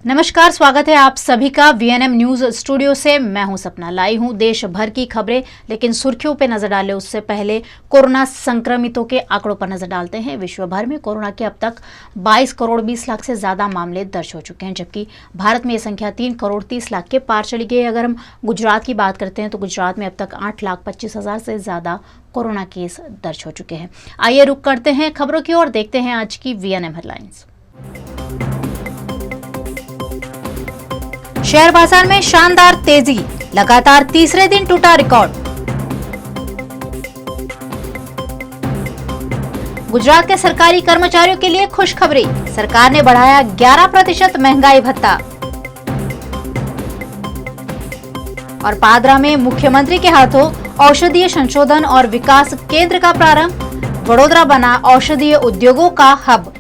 नमस्कार, स्वागत है आप सभी का वीएनएम न्यूज स्टूडियो से। मैं हूं सपना। लाई हूं देश भर की खबरें, लेकिन सुर्खियों पे नजर डालें उससे पहले कोरोना संक्रमितों के आंकड़ों पर नजर डालते हैं। विश्व भर में कोरोना के अब तक 22 करोड़ 20 लाख से ज्यादा मामले दर्ज हो चुके हैं, जबकि भारत में ये संख्या 3 करोड़ 30 लाख के पार चली गई है। अगर हम गुजरात की बात करते हैं तो गुजरात में अब तक 8,25,000 से ज्यादा कोरोना केस दर्ज हो चुके हैं। आइए रुक करते हैं खबरों की ओर, देखते हैं आज की वीएनएम हेडलाइंस। शेयर बाजार में शानदार तेजी, लगातार तीसरे दिन टूटा रिकॉर्ड। गुजरात के सरकारी कर्मचारियों के लिए खुशखबरी, सरकार ने बढ़ाया 11% महंगाई भत्ता। और पादरा में मुख्यमंत्री के हाथों औषधीय संशोधन और विकास केंद्र का प्रारंभ, वडोदरा बना औषधीय उद्योगों का हब।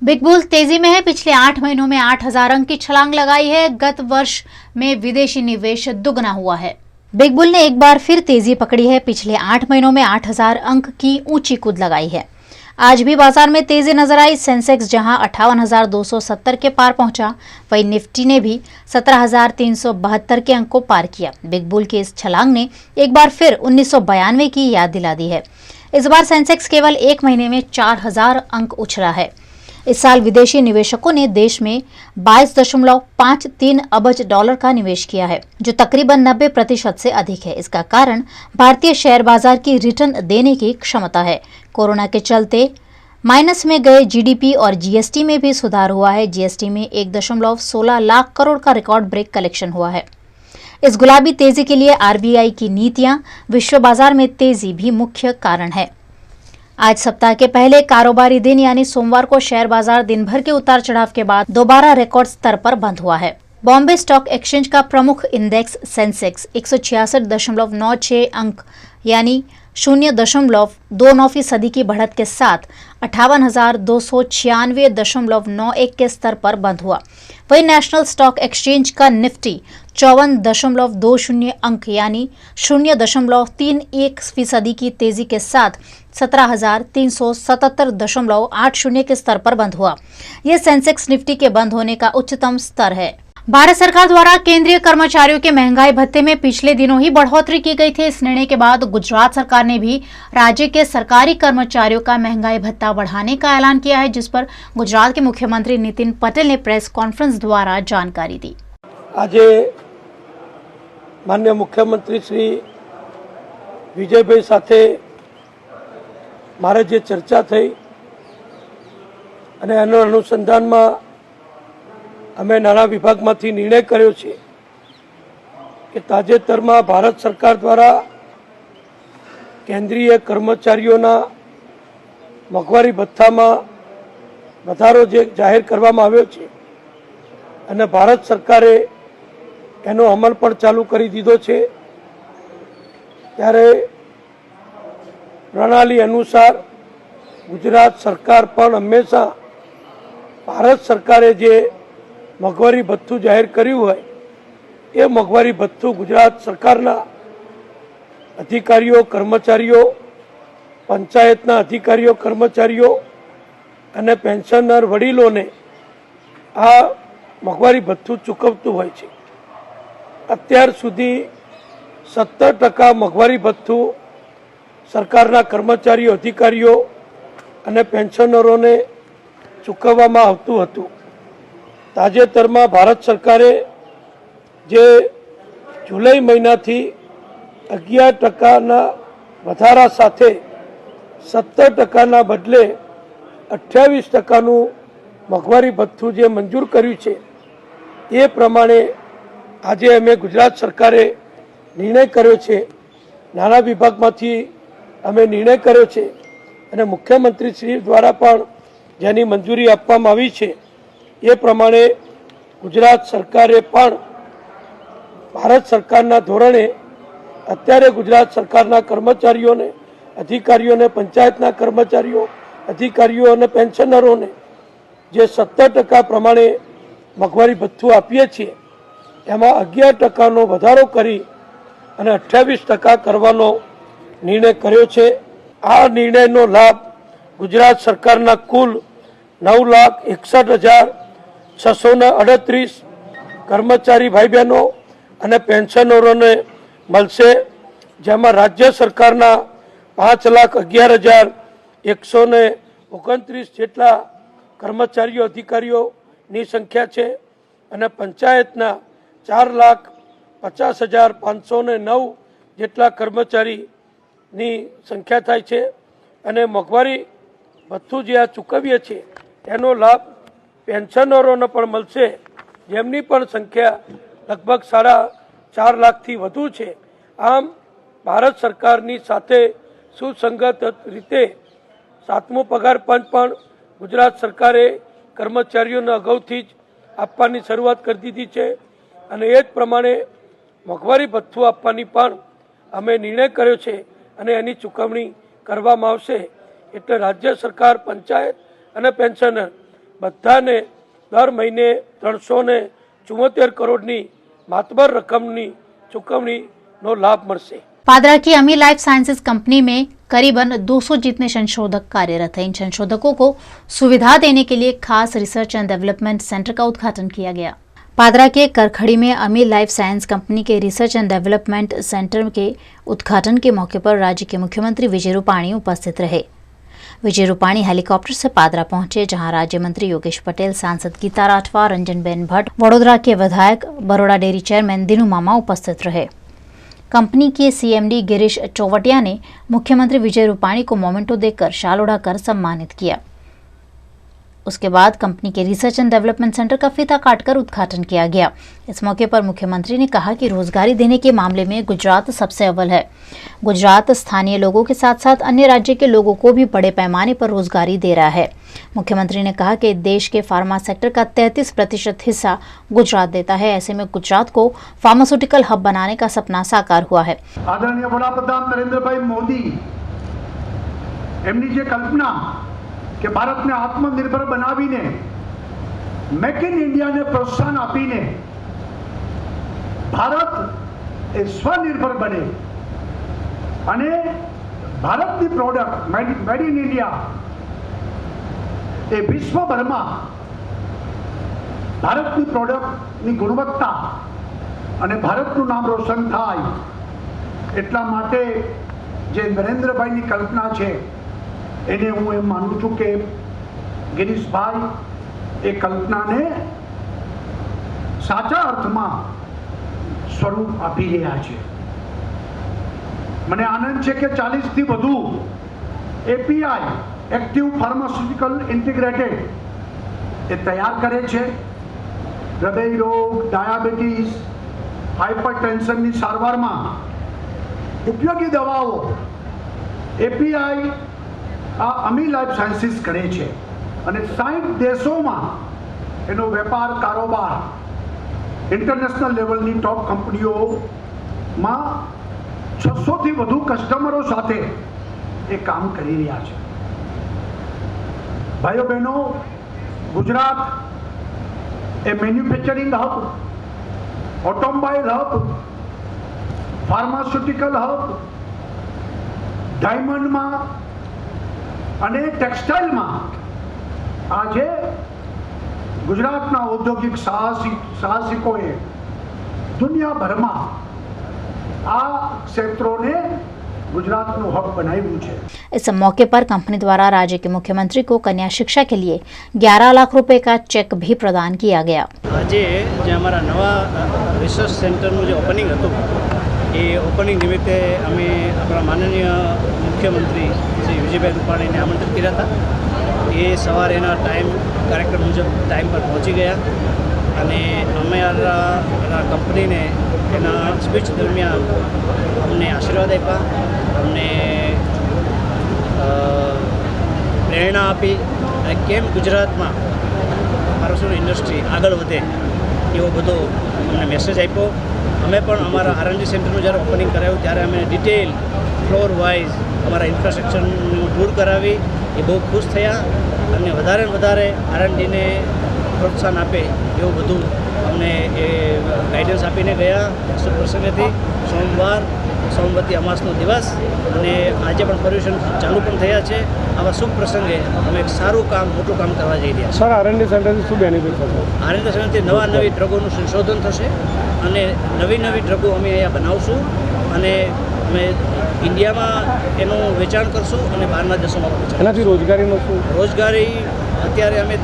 बिग बुल तेजी में है। पिछले 8 महीनों में 8,000 अंक की छलांग लगाई है। गत वर्ष में विदेशी निवेश दुगना हुआ है। बिग बुल ने एक बार फिर तेजी पकड़ी है। पिछले 8 महीनों में 8,000 अंक की ऊंची कूद लगाई है। आज भी बाजार में तेजी नजर आई। सेंसेक्स जहां 58,270 के पार पहुंचा, वहीं निफ्टी ने भी 17,372 के अंक को पार किया। बिग बुल की इस छलांग ने एक बार फिर 1992 की याद दिला दी है। इस बार सेंसेक्स केवल 1 महीने में 4,000 अंक उछला है। इस साल विदेशी निवेशकों ने देश में 22.53 अरब डॉलर का निवेश किया है, जो तकरीबन 90% से अधिक है। इसका कारण भारतीय शेयर बाजार की रिटर्न देने की क्षमता है। कोरोना के चलते माइनस में गए जीडीपी और जीएसटी में भी सुधार हुआ है। जीएसटी में 1.16 लाख करोड़ का रिकॉर्ड ब्रेक कलेक्शन हुआ है। इस गुलाबी तेजी के लिए आरबीआई की नीतियां, विश्व बाजार में तेजी भी मुख्य कारण है। आज सप्ताह के पहले कारोबारी दिन यानी सोमवार को शेयर बाजार दिन भर के उतार चढ़ाव के बाद दोबारा रिकॉर्ड स्तर पर बंद हुआ है। बॉम्बे स्टॉक एक्सचेंज का प्रमुख इंडेक्स सेंसेक्स 166.96 अंक यानी 0.29% की बढ़त के साथ 58,296.91 के स्तर पर बंद हुआ। वहीं नेशनल स्टॉक एक्सचेंज का निफ्टी 54.20 अंक यानी 0.31% की तेजी के साथ 17,377.80 के स्तर पर बंद हुआ। यह सेंसेक्स निफ्टी के बंद होने का उच्चतम स्तर है। भारत सरकार द्वारा केंद्रीय कर्मचारियों के महंगाई भत्ते में पिछले दिनों ही बढ़ोतरी की गई थी। इस निर्णय के बाद गुजरात सरकार ने भी राज्य के सरकारी कर्मचारियों का महंगाई भत्ता बढ़ाने का ऐलान किया है, जिस पर गुजरात के मुख्यमंत्री नितिन पटेल ने प्रेस कॉन्फ्रेंस द्वारा जानकारी दी। आज माननीय मुख्यमंत्री श्री विजयभाई साथे मारे जे चर्चा थई अने एना अनुसंधानमां अमे नाणां विभागमांथी निर्णय कर्यो छे के ताजेतरमां भारत सरकार द्वारा केंद्रीय कर्मचारीओना मोंघवारी भत्तामां वधारो जे जाहेर करवामां आव्यो छे अने भारत सरकारे एनो अमल पण चालू करी दीधो छे, त्यारे प्रणाली अनुसार गुजरात सरकार पण हमेशा भारत सरकारे जे मोंघवारी भत्थु जाहिर कर्युं होय ए मोंघवारी भत्थु गुजरात सरकारना अधिकारीओ कर्मचारीओ, पंचायतना अधिकारीओ कर्मचारीओ अने पेन्शनर वडीलोने आ मोंघवारी भत्थु चूकवतुं होय छे। अत्यार सुधी 70% मोंघवारी भत्थु सरकारना कर्मचारीओ, अधिकारीओ अने पेन्शनरोने चूकववामां आवतुं हतुं। ताजेतरमां भारत सरकारे जे जुलाई महीनाथी 11% વધારા સાથે 70% બદલે 28% મોંઘવારી ભથ્થું જે મંજૂર કર્યું છે એ પ્રમાણે આજે અમે ગુજરાત સરકારે નિર્ણય કર્યો છે, નાણાં વિભાગમાંથી અમે નિર્ણય કર્યો છે અને મુખ્યમંત્રી શ્રી દ્વારા પણ જેની મંજૂરી આપવામાં આવી છે એ પ્રમાણે ગુજરાત સરકારે પણ ભારત સરકારના ધોરણે અત્યારે ગુજરાત સરકારના કર્મચારીઓને, अधिकारीओं, पंचायतना कर्मचारीओ, अधिकारीओ और पेन्शनरों ने जे 70% प्रमाणे મોંઘવારી ભથ્થું આપીએ છીએ એમાં 11% વધારો કરી અને 28% કરવાનો નિર્ણય કર્યો છે। આ નિર્ણયનો લાભ ગુજરાત સરકારના કુલ 9,61,638 કર્મચારી ભાઈ બહેનો અને પેન્શનરોને મળશે, જેમાં રાજ્ય સરકારના 5,11,129 જેટલા કર્મચારીઓ અધિકારીઓની સંખ્યા છે અને પંચાયતના 4,50,509 જેટલા કર્મચારીની સંખ્યા થાય છે અને મોંઘવારી ભથ્થું જે આ ચૂકવીએ છીએ એનો લાભ પેન્શનરોને પણ મળશે, જેમની પણ સંખ્યા લગભગ 4.5 લાખથી વધુ છે। આમ ભારત સરકારની સાથે સુસંગત રીતે 7મો પગાર પંચ પણ ગુજરાત સરકારે કર્મચારીઓને અગાઉથી જ આપવાની શરૂઆત કરી દીધી છે અને એ જ પ્રમાણે મોંઘવારી ભથ્થું આપવાની પણ અમે નિર્ણય કર્યો છે અને એની ચૂકવણી કરવામાં આવશે। એટલે રાજ્ય સરકાર, પંચાયત અને પેન્શનર બધાને દર મહિને 374 કરોડની માતબર રકમની चुकवनीનો लाभ મળશે। पादरा की अमी लाइफ साइंसेज कंपनी में करीबन 200 जितने संशोधक कार्यरत हैं। इन संशोधकों को सुविधा देने के लिए खास रिसर्च एंड डेवलपमेंट सेंटर का उद्घाटन किया गया। पादरा के करखड़ी में अमी लाइफ साइंस कंपनी के रिसर्च एंड डेवलपमेंट सेंटर के उद्घाटन के मौके पर राज्य के मुख्यमंत्री विजय रूपाणी उपस्थित रहे। विजय रूपाणी हेलीकॉप्टर से पादरा पहुंचे, जहां राज्य मंत्री योगेश पटेल, सांसद गीता राठवा, रंजनबेन भट्ट, वडोदरा के विधायक, बरोड़ा डेयरी चेयरमैन दिनू मामा उपस्थित रहे। कंपनी के सीएमडी गिरीश चौवटिया ने मुख्यमंत्री विजय रूपाणी को मोमेंटो देकर शाल ओढ़ाकर सम्मानित किया। उसके बाद कंपनी के रिसर्च एंड डेवलपमेंट सेंटर का फीता काटकर उद्घाटन किया गया। इस मौके पर मुख्यमंत्री ने कहा कि रोजगारी देने के मामले में गुजरात सबसे अव्वल है। गुजरात स्थानीय लोगों के साथ साथ अन्य राज्य के लोगों को भी बड़े पैमाने पर रोजगारी दे रहा है। मुख्यमंत्री ने कहा कि देश के फार्मा सेक्टर का 33% हिस्सा गुजरात देता है। ऐसे में गुजरात को फार्मास्यूटिकल हब बनाने का सपना साकार हुआ है। आदरणीय वडाप्रधान नरेंद्र भाई मोदी एमनी जे कल्पना કે ભારતને આત્મનિર્ભર બનાવીને મેક ઇન ઇન્ડિયાને પ્રોત્સાહન આપીને ભારત એ સ્વનિર્ભર બને અને ભારતની પ્રોડક્ટ મેડ ઇન ઇન્ડિયા એ વિશ્વભરમાં ભારતની પ્રોડક્ટની ગુણવત્તા અને ભારતનું નામ રોશન થાય એટલા માટે જે નરેન્દ્રભાઈની કલ્પના છે એને હું એમ માનું છું કે ગિરીશભાઈ એ કલ્પનાને સાચા અર્થમાં સ્વરૂપ આપી રહ્યા છે। મને આનંદ છે કે 40થી વધુ એપીઆઈ એક્ટિવ ફાર્માસ્યુટિકલ ઇન્ટિગ્રેટેડ એ તૈયાર કરે છે। હૃદય રોગ, ડાયાબિટીસ, હાઇપરટેન્શનની સારવારમાં ઉપયોગી દવાઓ એપીઆઈ આ અમી લાઈફ સાયન્સીસ કરે છે અને 60 દેશોમાં એનો વેપાર કારોબાર ઇન્ટરનેશનલ લેવલની ટોપ કંપનીઓમાં 600થી વધુ કસ્ટમરો સાથે એ કામ કરી રહ્યા છે। ભાઈઓ બહેનો, ગુજરાત એ manufacturing hub, automobile hub, pharmaceutical hub, ડાયમંડમાં અને ટેક્સટાઇલમાં આજે ગુજરાતના ઔદ્યોગિક સાહસિકોએ દુનિયાભરમાં આ ક્ષેત્રોને गुजरातનું हब बनाव्યું છે। इस मौके पर कंपनी द्वारा राज्य के मुख्यमंत्री को कन्या शिक्षा के लिए 11 लाख रुपए का चेक भी प्रदान किया गया। आज जो हमारा नवा रिसर्च सेंटर जो ओपनिंग હતું એ ઓપનિંગ નિમિત્તે અમે આપણા માનનીય મુખ્યમંત્રી શ્રી વિજયભાઈ રૂપાણીને આમંત્રિત કર્યા હતા। એ સવારે એના કાર્યક્રમ મુજબ ટાઈમ પર પહોંચી ગયા અને અમારા કંપનીને એના સ્પીચ દરમિયાન અમને આશીર્વાદ આપ્યા, અમને પ્રેરણા આપી અને કેમ ગુજરાતમાં ફાર્માસ્યુટિકલ ઇન્ડસ્ટ્રી આગળ વધે એવો બધો અમને મેસેજ આપ્યો। અમે પણ અમારા R&D સેન્ટરનું જ્યારે ઓપનિંગ કરાવ્યું ત્યારે અમે ડિટેલ ફ્લોર વાઇઝ અમારા ઇન્ફ્રાસ્ટ્રક્ચરનું ટૂર કરાવી, એ બહુ ખુશ થયા અને વધારે R&Dને પ્રોત્સાહન આપે એવું બધું અમને એ ગાઈડન્સ આપીને ગયા. શુભ પ્રસંગેથી સોમવાર સોમવતી અમાસનો દિવસ અને આજે પણ પર્યુષણ ચાલુ પણ થયા છે. આવા શુભ પ્રસંગે અમે એક સારું કામ મોટું કામ કરવા જઈ રહ્યા છીએ. સર આરએનડી સેન્ટરથી શું બેનિફિટ થશે? આરએનડી સેન્ટરથી નવી ડ્રગોનું સંશોધન થશે અને નવી ડ્રગો અમે અહીંયા બનાવશું અને અમે ઇન્ડિયામાં એનું વેચાણ કરશું અને બહારના દેશોમાં વેચાણ. એનાથી રોજગારીનો શું? રોજગારી અત્યારે અમે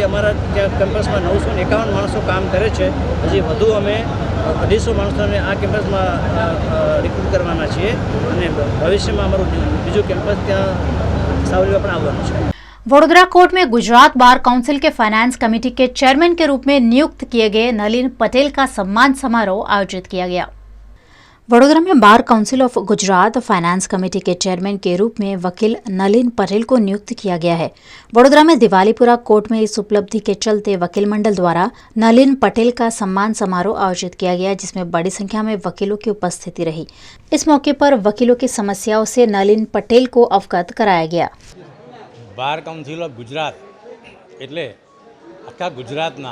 અમારા ત્યાં કેમ્પસમાં 951 માણસો કામ કરે છે. હજી વધુ અમે 250 માણસોને આ કેમ્પસમાં રિક્રુટ કરવાના છીએ અને ભવિષ્યમાં અમારું બીજું કેમ્પસ ત્યાં સાવલીમાં પણ આવવાનું છે. वडोदरा कोर्ट में गुजरात बार काउंसिल के फाइनेंस कमेटी के चेयरमैन के रूप में नियुक्त किए गए नलिन पटेल का सम्मान समारोह आयोजित किया गया. वडोदरा में bar council of Gujarat finance committee के चेयरमैन के रूप में वकील नलिन पटेल को नियुक्त किया गया है. वडोदरा में दिवालीपुरा कोर्ट में इस उपलब्धि के चलते वकील मंडल द्वारा नलिन पटेल का सम्मान समारोह आयोजित किया गया, जिसमें बड़ी संख्या में वकीलों की उपस्थिति रही. इस मौके पर वकीलों की समस्याओं से नलिन पटेल को अवगत कराया गया. બાર કાઉન્સિલ ઓફ ગુજરાત એટલે આખા ગુજરાતના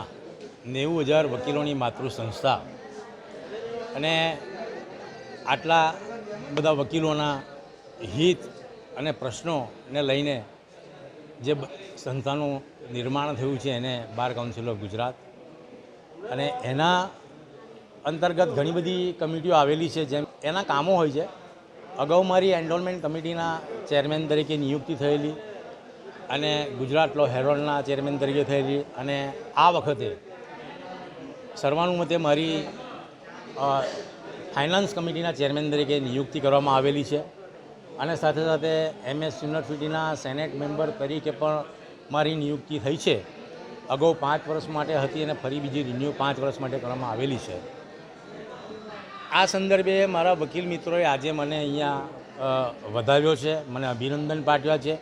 90,000 વકીલોની માતૃ સંસ્થા અને આટલા બધા વકીલોના હિત અને પ્રશ્નોને લઈને જે સંસ્થાનું નિર્માણ થયું છે એને બાર કાઉન્સિલ ઓફ ગુજરાત અને એના અંતર્ગત ઘણી બધી કમિટીઓ આવેલી છે. જેમ એના કામો હોય છે. અગાઉ મારી એન્ડોલમેન્ટ કમિટીના ચેરમેન તરીકે નિયુક્તિ થયેલી અને ગુજરાત લો હેરોલ્ડના ચેરમેન તરીકે થયેલી અને આ વખતે સર્વાનુમતે મારી ફાઇનાન્સ કમિટીના ચેરમેન તરીકે નિયુક્તિ કરવામાં આવેલી છે અને સાથે સાથે MS યુનિવર્સિટીના સેનેટ મેમ્બર તરીકે પણ મારી નિયુક્તિ થઈ છે. અગાઉ 5 વર્ષ માટે હતી અને ફરી બીજી રિન્યુ 5 વર્ષ માટે કરવામાં આવેલી છે. આ સંદર્ભે મારા વકીલ મિત્રોએ આજે મને અહીંયા વધાવ્યો છે, મને અભિનંદન પાઠવ્યા છે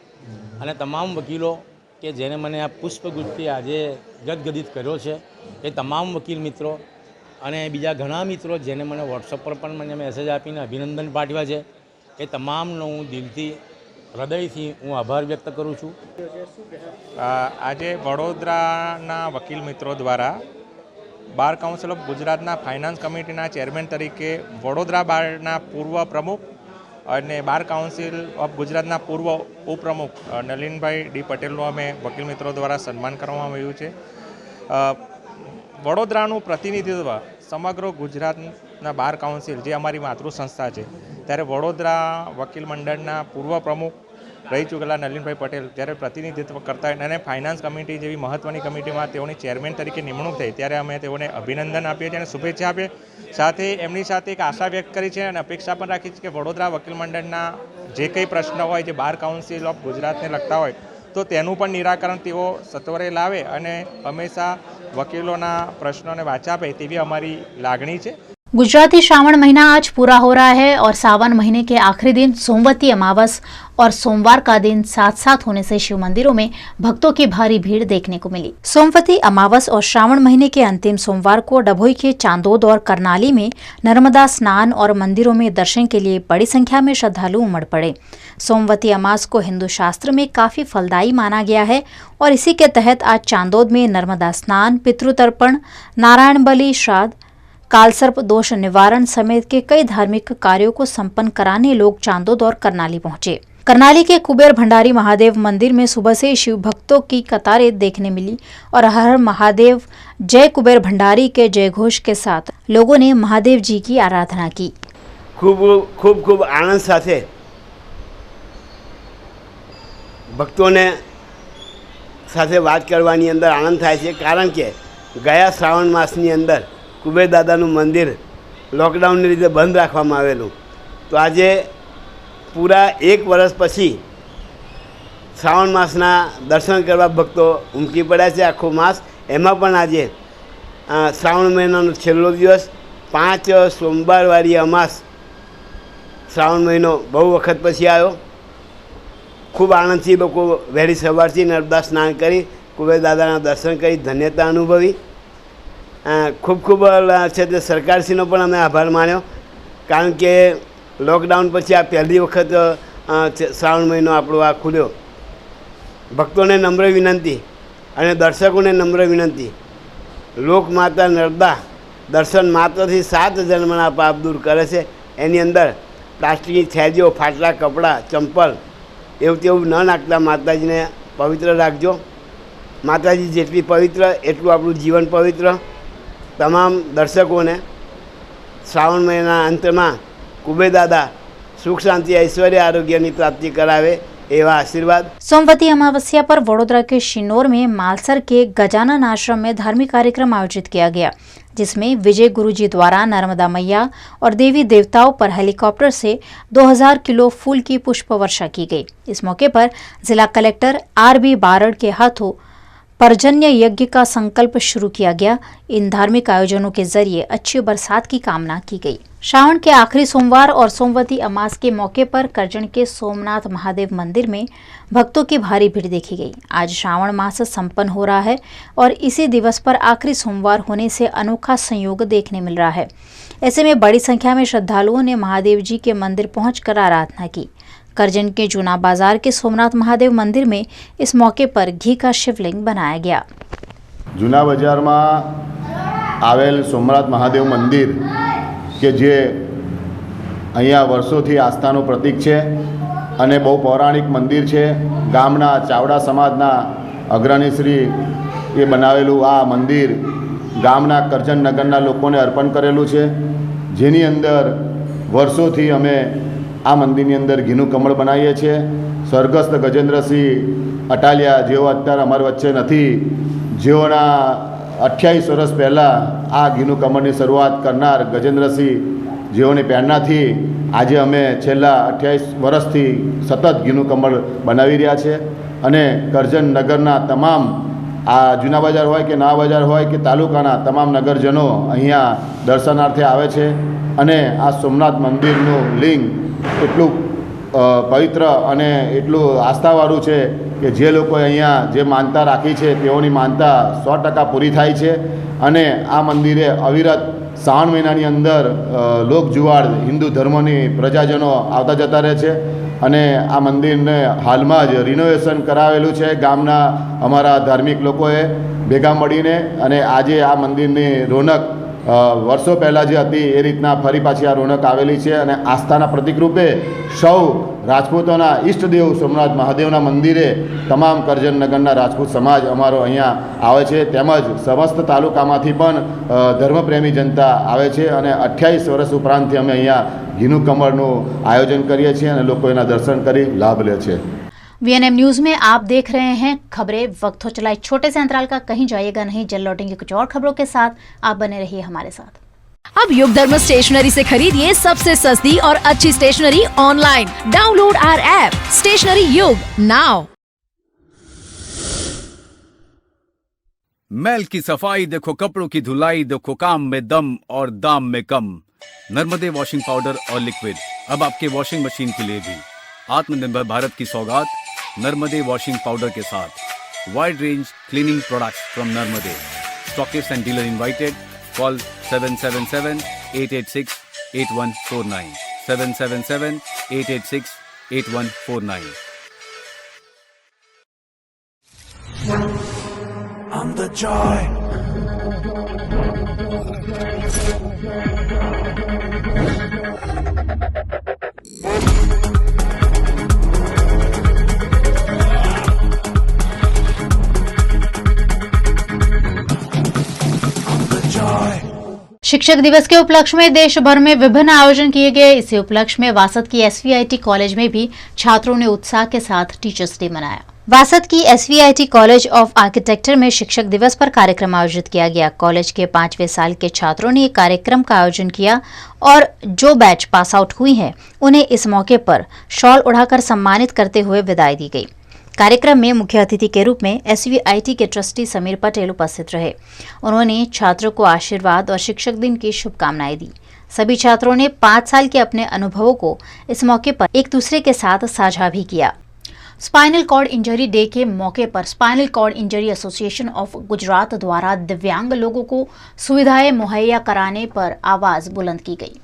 અને તમામ વકીલો કે જેને મને આ પુષ્પગુચ્છથી આજે ગદગદિત કર્યો છે એ તમામ વકીલ મિત્રો અને બીજા ઘણા મિત્રો જેને મને વોટ્સઅપ પર પણ મને મેસેજ આપીને અભિનંદન પાઠવ્યા છે એ તમામનો હું દિલથી હૃદયથી હું આભાર વ્યક્ત કરું છું. આજે વડોદરાના વકીલ મિત્રો દ્વારા બાર કાઉન્સિલ ઓફ ગુજરાતના ફાઇનાન્સ કમિટીના ચેરમેન તરીકે વડોદરા બારના પૂર્વ પ્રમુખ અને બાર કાઉન્સિલ ઓફ ગુજરાતના પૂર્વ ઉપપ્રમુખ નલિનભાઈ ડી પટેલનું અમે વકીલ મિત્રો દ્વારા સન્માન કરવામાં આવ્યું છે. વડોદરાનું પ્રતિનિધિત્વ સમગ્ર ગુજરાતના બાર કાઉન્સિલ જે અમારી માતૃ સંસ્થા છે ત્યારે વડોદરા વકીલ મંડળના પૂર્વ પ્રમુખ રહી ચૂકેલા નલિનભાઈ પટેલ ત્યારે પ્રતિનિધિત્વ કરતા અને ફાઇનાન્સ કમિટી જેવી મહત્ત્વની કમિટીમાં તેઓની ચેરમેન તરીકે નિમણૂક થઈ ત્યારે અમે તેઓને અભિનંદન આપીએ છીએ અને શુભેચ્છા આપીએ. સાથે એમની સાથે એક આશા વ્યક્ત કરી છે અને અપેક્ષા પણ રાખી છે કે વડોદરા વકીલ મંડળના જે કંઈ પ્રશ્ન હોય જે બાર કાઉન્સિલ ઓફ ગુજરાતને લગતા હોય તો તેનું પણ નિરાકરણ તેઓ સત્વરે લાવે અને હંમેશા વકીલોના પ્રશ્નોને વાચા આપે તેવી અમારી લાગણી છે. गुजराती श्रावण महीना आज पूरा हो रहा है और सावन महीने के आखिरी दिन सोमवती अमावस और सोमवार का दिन साथ साथ होने से शिव मंदिरों में भक्तों की भारी भीड़ देखने को मिली. सोमवती अमावस और श्रावण महीने के अंतिम सोमवार को डभोई के चांदोद और करनाली में नर्मदा स्नान और मंदिरों में दर्शन के लिए बड़ी संख्या में श्रद्धालु उमड़ पड़े. सोमवती अमावस को हिंदू शास्त्र में काफी फलदायी माना गया है और इसी के तहत आज चांदोद में नर्मदा स्नान, पितृतर्पण, नारायण बलि, श्राद्ध, कालसर्प दोष निवारण समेत के कई धार्मिक कार्यों को संपन्न कराने लोग चांदोद और करनाली पहुंचे. करनाली के कुबेर भंडारी महादेव मंदिर में सुबह से शिव भक्तों की कतारें देखने मिली और हर हर महादेव जय कुबेर भंडारी के जयघोष के साथ लोगों ने महादेव जी की आराधना की. खूब खूब खूब आनंद साथे भक्तों ने સાથે વાત કરવાની અંદર આનંદ થાય છે કારણ કે ગયા શ્રાવણ માસની અંદર કુબેર દાદાનું મંદિર લોકડાઉનની રીતે બંધ રાખવામાં આવેલું તો આજે પૂરા 1 વર્ષ પછી શ્રાવણ માસના દર્શન કરવા ભક્તો ઉમટી પડ્યા છે. આખો માસ એમાં પણ આજે શ્રાવણ મહિનાનો છેલ્લો દિવસ 5 સોમવારવાળી અમાસ શ્રાવણ મહિનો બહુ વખત પછી આવ્યો. ખૂબ આનંદથી લોકો વહેલી સવારથી નર્મદા સ્નાન કરી કુબેર દાદાના દર્શન કરી ધન્યતા અનુભવી. ખૂબ ખૂબ છે તે સરકારશ્રીનો પણ અમે આભાર માન્યો કારણ કે લોકડાઉન પછી આ પહેલી વખત શ્રાવણ મહિનો આપણો આ ખુલ્યો. ભક્તોને નમ્ર વિનંતી અને દર્શકોને નમ્ર વિનંતી, લોકમાતા નર્મદા દર્શન માત્રથી 7 જન્મના પાપ દૂર કરે છે. એની અંદર પ્લાસ્ટિકની થેલીઓ, ફાટલા કપડાં, ચંપલ એવું તેવું ન નાખતા માતાજીને પવિત્ર રાખજો. માતાજી જેટલી પવિત્ર એટલું આપણું જીવન પવિત્ર. તમામ દર્શકોને શ્રાવણ મહિના અંતમાં કુબેર દાદા સુખ शांति ऐश्वर्य आरोग्य की प्राप्ति करावे एवं आशीर्वाद। सोमवती अमावस्या पर वडोदरा के शिनोर में मालसर के गजानन आश्रम में धार्मिक कार्यक्रम आयोजित किया गया, जिसमें विजय गुरुजी द्वारा नर्मदा मैया और देवी देवताओं पर हेलीकॉप्टर से 2000 किलो फूल की पुष्प वर्षा की गई। इस मौके पर जिला कलेक्टर RB बारड़ के हाथों पर्जन्य यज्ञ का संकल्प शुरू किया गया। इन धार्मिक आयोजनों के जरिए अच्छी बरसात की कामना की गई। श्रावण के आखिरी सोमवार और सोमवती अमास के मौके पर करजन के सोमनाथ महादेव मंदिर में भक्तों की भारी भीड़ देखी गई। आज श्रावण मास संपन्न हो रहा है और इसी दिवस पर आखिरी सोमवार होने से अनोखा संयोग देखने मिल रहा है। ऐसे में बड़ी संख्या में श्रद्धालुओं ने महादेव जी के मंदिर पहुंचकर आराधना की। करजन के जूना बाजार के सोमनाथ महादेव मंदिर में इस मौके पर घी का शिवलिंग बनाया गया। जूना बाजार में आवेल सोमनाथ महादेव मंदिर के जे अहींया वर्षोथी आस्थानुं प्रतीक है अने बहु पौराणिक मंदिर है। गामना चावड़ा समाजना अग्रणी श्री ये बनावेलू आ मंदिर गामना करजन नगरना लोकोने अर्पण करेलू है, जेनी अंदर वर्षोथी अमे आ मंदिर अंदर घीनु कमळ बनावीए छीए। स्वर्गस्थ गजेन्द्रसिंह अटालिया जेओ अत्यारे अमारी वच्चे नथी, जेओना 28 वर्ष पहला आ घीनु कमळनी शरूआत करनार गजेन्द्रसिंह जेओनी प्रेरणाथी आज अमे छेल्ला 28 वर्षथी सतत घीनु कमळ बनावी रह्या छे। अने करजन नगरना तमाम आ जूना बजार होय के नवा बजार होय के तालुकाना तमाम नगरजनों अहींया दर्शनार्थे आवे छे। अने आ सोमनाथ मंदिरनुं लिंग એટલું પવિત્ર અને એટલું આસ્થાવાળું છે કે જે લોકોએ અહીંયા જે માનતા રાખી છે તેઓની માનતા 100% પૂરી થાય છે। અને આ મંદિરે અવિરત શ્રાવણ મહિનાની અંદર લોક જુવાળ હિન્દુ ધર્મની પ્રજાજનો આવતા જતા રહે છે। અને આ મંદિરને હાલમાં જ રિનોવેશન કરાવેલું છે ગામના અમારા ધાર્મિક લોકોએ ભેગા મળીને। અને આજે આ મંદિરની રોનક वर्षों पहला जे हती ए रीतना फरी पाछी आ रोनक आवेली छे। अने आस्थाना प्रतीक रूपे सौ राजपूतोना इष्टदेव सोमनाथ महादेवना मंदिरे तमाम करजन नगरना राजपूत समाज अमारो अहींया आवे छे, तेमज समस्त तालुकामांथी पण धर्मप्रेमी जनता आवे छे। अने 28 वर्ष उपरांतथी अमे अहींया घीनु कमळनुं आयोजन करीए छीए अने लोको एना दर्शन करी लाभ ले छे। VNM न्यूज में आप देख रहे हैं खबरें। वक्त हो चला एक छोटे से अंतराल का, कहीं जाइएगा नहीं। जल्द लौटेंगे कुछ और खबरों के साथ, आप बने रहिए हमारे साथ। अब युग धर्म स्टेशनरी से खरीदिए सबसे सस्ती और अच्छी stationery online. Download our app stationery Yug now. मैल की सफाई देखो, कपड़ों की धुलाई देखो, काम में दम और दाम में कम। नर्मदे वॉशिंग पाउडर और लिक्विड अब आपके वॉशिंग मशीन के लिए भी। आत्मनिर्भर भारत की सौगात नर्मदे वॉशिंग पाउडर के साथ। Wide range cleaning products from Narmade. Stockist and dealer invited. Call 777-886-8149 777-886-8149। I'm the joy. शिक्षक दिवस के उपलक्ष्य में देश भर में विभिन्न आयोजन किए गए। इसी उपलक्ष्य में वासद की SVIT कॉलेज में भी छात्रों ने उत्साह के साथ टीचर्स डे मनाया। वासद की SVIT कॉलेज ऑफ आर्किटेक्चर में शिक्षक दिवस पर कार्यक्रम आयोजित किया गया। कॉलेज के 5वें साल के छात्रों ने एक कार्यक्रम का आयोजन किया और जो बैच पास आउट हुई हैं उन्हें इस मौके पर शॉल उड़ाकर सम्मानित करते हुए विदाई दी गई। कार्यक्रम में मुख्य अतिथि के रूप में SVIT के ट्रस्टी समीर पटेल उपस्थित रहे। उन्होंने छात्रों को आशीर्वाद और शिक्षक दिन की शुभकामनाएं दी। सभी छात्रों ने 5 साल के अपने अनुभवों को इस मौके पर एक दूसरे के साथ साझा भी किया। स्पाइनल कॉर्ड इंजरी डे के मौके पर spinal cord injury association of Gujarat द्वारा दिव्यांग लोगों को सुविधाएं मुहैया कराने पर आवाज बुलंद की गई।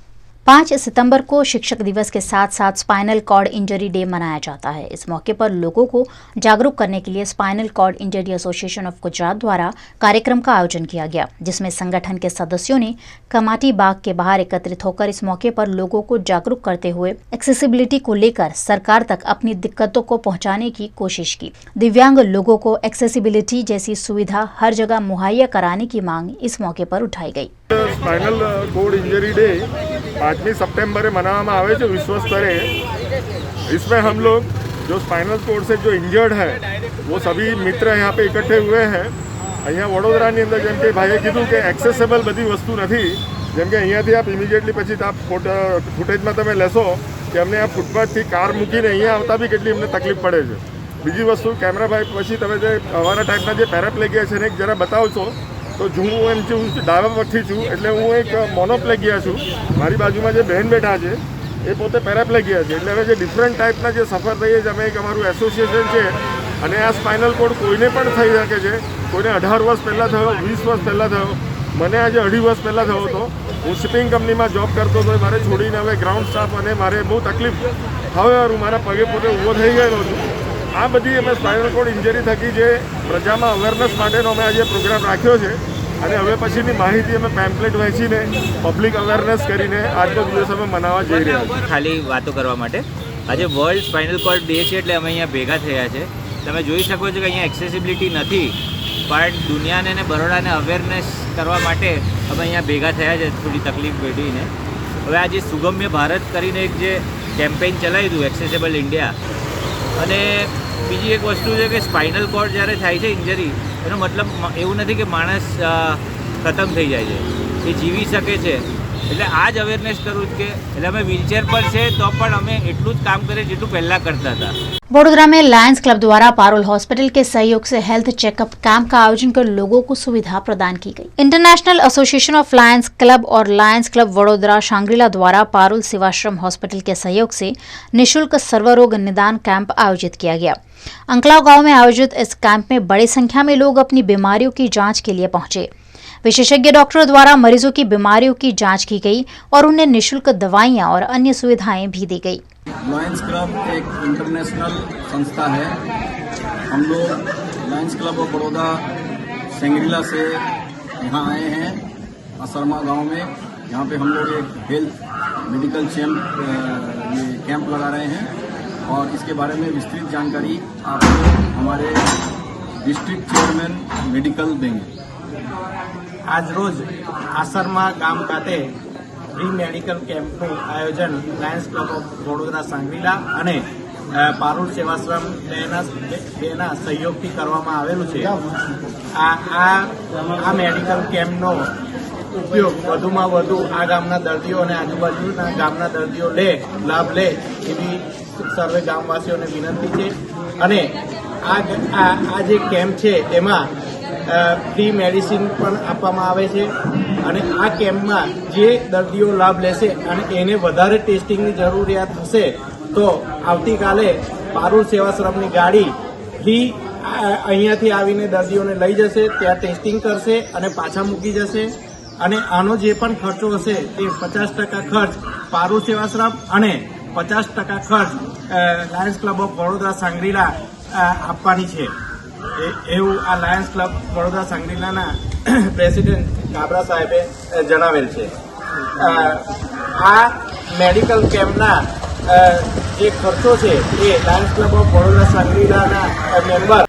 5 सितंबर को शिक्षक दिवस के साथ साथ स्पाइनल कॉर्ड इंजरी डे मनाया जाता है। इस मौके पर लोगों को जागरूक करने के लिए spinal cord injury association of Gujarat द्वारा कार्यक्रम का आयोजन किया गया, जिसमें संगठन के सदस्यों ने कमाटी बाग के बाहर एकत्रित होकर इस मौके पर लोगों को जागरूक करते हुए एक्सेसिबिलिटी को लेकर सरकार तक अपनी दिक्कतों को पहुंचाने की कोशिश की। दिव्यांग लोगों को एक्सेसिबिलिटी जैसी सुविधा हर जगह मुहैया कराने की मांग इस मौके पर उठाई गई। स्पाइनल कोड इंजरी डे 5 सितंबर मनावવામાં આવે છે વિશ્વ સ્તરે। इसमें हम लोग जो स्पाइनल कोड से जो इंजर्ड है वो सभी मित्र यहाँ पे इकट्ठे हुए हैं। અહીંયા વડોદરાની અંદર જેમ કે ભાઈએ કીધું કે એક્સેસેબલ બધી વસ્તુ નથી, જેમ કે અહીંયાથી આપ ઇમિડિયેટલી પછી ફૂટેજમાં તમે લેશો કે અમને આ ફૂટપાથથી કાર મૂકીને અહીંયા આવતા બી કેટલી અમને તકલીફ પડે છે। બીજી વસ્તુ કેમેરા ભાઈ પછી તમે જે અમારા ટાઈપના જે પેરાપ્લેગિયા છે ને એક જરા બતાવશો તો હું એમ છું ડાબા પગથી છું, એટલે હું એક મોનોપ્લેગિયા છું। મારી બાજુમાં જે બહેન બેઠા છે એ પોતે પેરાપ્લેગિયા છે। એટલે હવે જે ડિફરન્ટ ટાઈપના જે સફર થઈએ છીએ અમે એક અમારું એસોસિએશન છે અને આ સ્પાઇનલ કોડ કોઈને પણ થઈ શકે છે। કોઈને 18 વર્ષ પહેલાં થયો, 20 વર્ષ પહેલાં થયો, મને આજે 2.5 વર્ષ પહેલાં થયો હતો। હું શિપિંગ કંપનીમાં જોબ કરતો હતો, મારે છોડીને હવે ગ્રાઉન્ડ સ્ટાફ અને મારે બહુ તકલીફ હવે હું મારા પગે પોતે ઊભો થઈ ગયેલો છું। આ બધી અમે સ્પાઇનલ કોડ ઇન્જરી થકી જે પ્રજામાં અવેરનેસ માટેનો અમે આજે પ્રોગ્રામ રાખ્યો છે અને હવે પછીની માહિતી અમે પેમ્પલેટ વહેંચીને પબ્લિક અવેરનેસ કરીને આજનો દિવસ અમે મનાવવા જઈ રહ્યા છીએ। ખાલી વાતો કરવા માટે આજે વર્લ્ડ સ્પાઇનલ કોર્ડ ડે છે એટલે અમે અહીંયા ભેગા થયા છે। તમે જોઈ શકો છો કે અહીંયા એક્સેસિબિલિટી નથી, પણ દુનિયાને અને બરોડાને અવેરનેસ કરવા માટે અમે અહીંયા ભેગા થયા છે થોડી તકલીફ વેઠીને। હવે આજે સુગમ્ય ભારત કરીને એક જે કેમ્પેઇન ચલાવી હતું એક્સેસેબલ ઇન્ડિયા, અને બીજી એક વસ્તુ છે કે સ્પાઇનલ કોર્ડ જ્યારે થાય છે ઇન્જરી એનો મતલબ એવું નથી કે માણસ ખતમ થઈ જાય છે, એ જીવી શકે છે। એટલે આ જ અવેરનેસ કરવું કે એટલે અમે વ્હીલચેર પર છે તો પણ અમે એટલું જ કામ કરીએ જેટલું પહેલાં करता था। वडोदरा में लायंस क्लब द्वारा पारुल हॉस्पिटल के सहयोग से हेल्थ चेकअप कैंप का आयोजन कर लोगों को सुविधा प्रदान की गई। International association of Lions club और लायंस क्लब वडोदरा शांग्रीला द्वारा पारुल सेवाश्रम हॉस्पिटल के सहयोग से निःशुल्क सर्वरोग निदान कैंप आयोजित किया गया। अंकलाव गांव में आयोजित इस कैंप में बड़ी संख्या में लोग अपनी बीमारियों की जांच के लिए पहुंचे। विशेषज्ञ डॉक्टरों द्वारा मरीजों की बीमारियों की जांच की गई और उन्हें निःशुल्क दवाइयां और अन्य सुविधाएं भी दी गई। लायंस क्लब एक इंटरनेशनल संस्था है। हम लोग लायंस क्लब ऑफ बड़ौदा सेंगरीला से यहाँ आए हैं असरमा गांव में। यहाँ पे हम लोग एक हेल्थ मेडिकल कैंप लगा रहे हैं और इसके बारे में विस्तृत जानकारी आपको हमारे डिस्ट्रिक्ट चेयरमैन मेडिकल देंगे। आज रोज आसरमा गाम खाते फ्री मेडिकल कैम्पનું આયોજન લાયન્સ ક્લબ ઓફ વડોદરા સાંગરીલા અને પારુલ સેવાશ્રમ બેના સહયોગથી કરવામાં આવેલું છે। આ મેડિકલ કેમ્પનો ઉપયોગ વધુમાં વધુ આ ગામના દર્દીઓ અને આજુબાજુના ગામના દર્દીઓ લાભ લે એવી સર્વે ગામવાસીઓને વિનંતી છે। અને આ જે કેમ્પ છે એમાં फ्री मेडिसिन पण आपवामां आवे छे અને આ કેમ્પમાં જે દર્દીઓ લાભ લેશે અને એને વધારે ટેસ્ટિંગની જરૂરિયાત હશે તો આવતીકાલે પારુલ સેવાશ્રમની ગાડી ફ્રી અહીંયાથી આવીને દર્દીઓને લઈ જશે, ત્યાં ટેસ્ટિંગ કરશે અને પાછા મૂકી જશે। અને આનો જે પણ ખર્ચો હશે તે 50% ખર્ચ પારુલ સેવાશ્રમ અને 50% ખર્ચ Lions Club of Vadodara Shangrila આપવાની છે। એવું આ લાયન્સ ક્લબ વડોદરા સાંગરીલાના પ્રેસિડેન્ટ કાબરા સાહેબે જણાવેલ છે। આ મેડિકલ કેમ્પના જે ખર્ચો છે એ લાયન્સ ક્લબ ઓફ વડોદરા સાંગરીલાના મેમ્બર।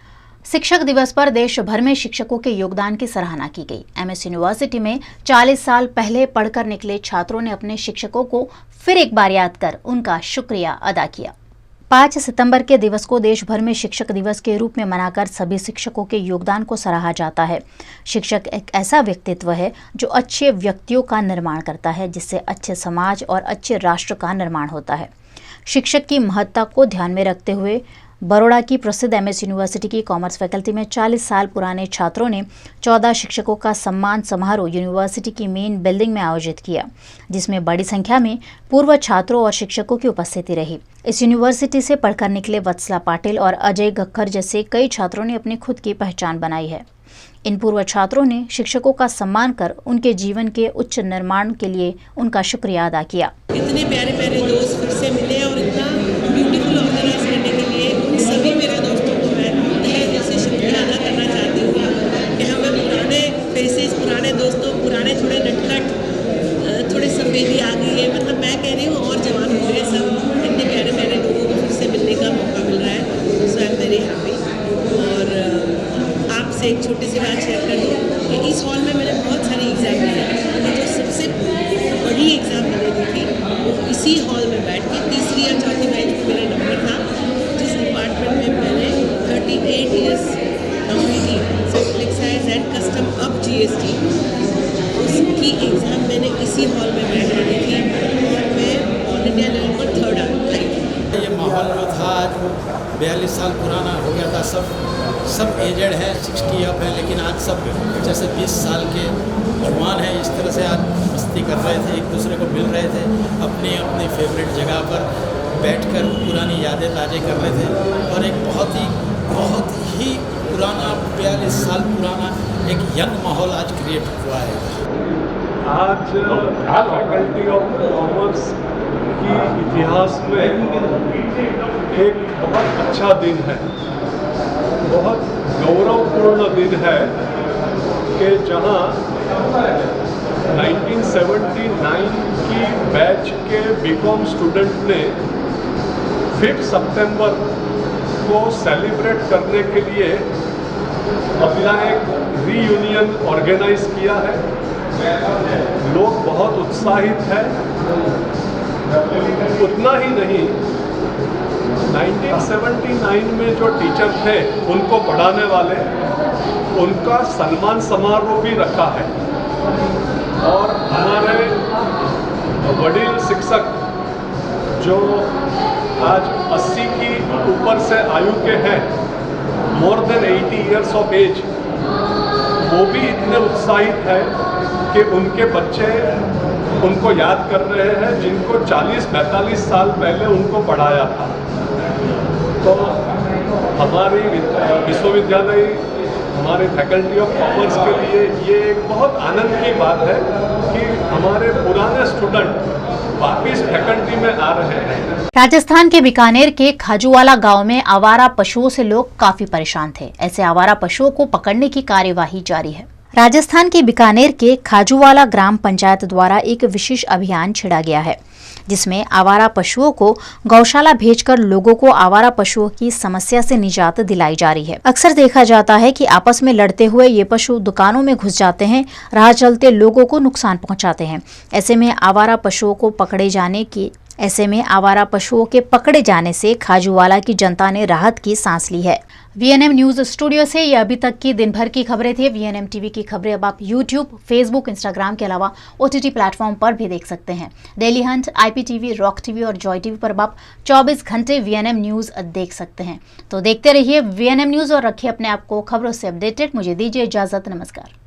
शिक्षक दिवस पर देश भर में शिक्षकों के योगदान की सराहना की गई। एमएस यूनिवर्सिटी में 40 साल पहले पढ़कर निकले छात्रों ने अपने शिक्षकों को फिर एक बार याद कर उनका शुक्रिया अदा किया। 5 सितंबर के दिवस को देश भर में शिक्षक दिवस के रूप में मनाकर सभी शिक्षकों के योगदान को सराहा जाता है। शिक्षक एक ऐसा व्यक्तित्व है जो अच्छे व्यक्तियों का निर्माण करता है, जिससे अच्छे समाज और अच्छे राष्ट्र का निर्माण होता है। शिक्षक की महत्ता को ध्यान में रखते हुए बड़ौदा की प्रसिद्ध एमएस यूनिवर्सिटी की कॉमर्स फैकल्टी में 40 साल पुराने छात्रों ने 14 शिक्षकों का सम्मान समारोह यूनिवर्सिटी की मेन बिल्डिंग में आयोजित किया, जिसमें बड़ी संख्या में पूर्व छात्रों और शिक्षकों की उपस्थिति रही। इस यूनिवर्सिटी से पढ़कर निकले वत्सला पाटिल और अजय गक्खर जैसे कई छात्रों ने अपनी खुद की पहचान बनाई है। इन पूर्व छात्रों ने शिक्षकों का सम्मान कर उनके जीवन के उच्च निर्माण के लिए उनका शुक्रिया अदा किया। इतने प्यारे प्यारे दोस्त फिर से मिले और इतना ब्यूटीफुल ऑर्गेनाइज करने के लिए उन सभी मेरे दोस्तों को मैं तहे दिल से शुक्रिया अदा करना चाहती हूँ कि हमें पुराने फेसेस, पुराने दोस्तों, पुराने थोड़े नटखट, थोड़े सफ़ेदी आ गई है, मतलब मैं कह रही हूँ और जवान हो गए सब। इतने प्यारे प्यारे लोगों को फिर से मिलने का मौका मिल रहा है, सो आई एम वेरी हैप्पी। और आपसे एक छोटी सी बात शेयर कर दूँ कि इस हॉल में मैंने बहुत सारी एग्ज़ाम दी, जो सबसे बड़ी एग्ज़ाम मैंने दी थी वो इसी हॉल में बैठ के तीसरी या चौथी बेंच पर मेरा नंबर था। जिस डिपार्टमेंट में मैंने 38 ईयर्स नौकरी की, सिविल एक्साइज एंड कस्टम अब GST, उसकी एग्ज़ाम मैंने इसी हॉल में बैठ के दी थी और मैं ऑल इंडिया लेवल पर 3rd आई थी। ये माहौल जो था आज 42 साल पुराना हो गया था, सब एजेड है, 60 अप है, लेकिन आज सब जैसे 20 साल के जवान हैं, इस तरह से आज मस्ती कर रहे थे, एक दूसरे को मिल रहे थे, अपनी अपनी फेवरेट जगह पर बैठकर पुरानी यादें ताज़ा कर रहे थे। और एक बहुत ही पुराना 42 साल पुराना एक यंग माहौल आज क्रिएट हुआ है। आज फैकल्टी ऑफ कॉमर्स की इतिहास में एक बहुत अच्छा दिन है, बहुत गौरवपूर्ण दिन है कि जहां 1979 की बैच के बीकॉम स्टूडेंट ने 5 सितंबर को सेलिब्रेट करने के लिए अपना एक रीयूनियन ऑर्गेनाइज किया है। लोग बहुत उत्साहित हैं। उतना ही नहीं, 1979 में जो टीचर थे उनको पढ़ाने वाले, उनका सम्मान समारोह भी रखा है। और हमारे वडील शिक्षक जो आज 80 की ऊपर से आयु के हैं, more than 80 years of age, वो भी इतने उत्साहित है कि उनके बच्चे उनको याद कर रहे हैं जिनको 40-42 साल पहले उनको पढ़ाया था। तो हमारी विश्वविद्यालय, हमारे फैकल्टी ऑफ कॉमर्स के लिए ये एक बहुत आनंद की बात है कि हमारे पुराने स्टूडेंट वापिस फैकल्टी में आ रहे हैं। राजस्थान के बीकानेर के खाजूवाला गांव में आवारा पशुओं से लोग काफी परेशान थे। ऐसे आवारा पशुओं को पकड़ने की कार्यवाही जारी है। राजस्थान के बीकानेर के खाजूवाला ग्राम पंचायत द्वारा एक विशेष अभियान छेड़ा गया है, जिसमें आवारा पशुओं को गौशाला भेजकर लोगों को आवारा पशुओं की समस्या से निजात दिलाई जा रही है। अक्सर देखा जाता है कि आपस में लड़ते हुए ये पशु दुकानों में घुस जाते हैं, राह चलते लोगों को नुकसान पहुंचाते हैं। ऐसे में आवारा पशुओं के पकड़े जाने से खाजूवाला की जनता ने राहत की सांस ली है। VNM न्यूज स्टूडियो से ये अभी तक की दिन भर की खबरें थी। VNM टीवी की खबरें अब आप YouTube, Facebook, Instagram के अलावा OTT प्लेटफॉर्म पर भी देख सकते हैं। Daily Hunt, IPTV, rock TV और जॉय टीवी पर आप 24 घंटे VNM न्यूज देख सकते हैं। तो देखते रहिए VNM न्यूज और रखिए अपने आप को खबरों से अपडेटेड। मुझे दीजिए इजाजत, नमस्कार।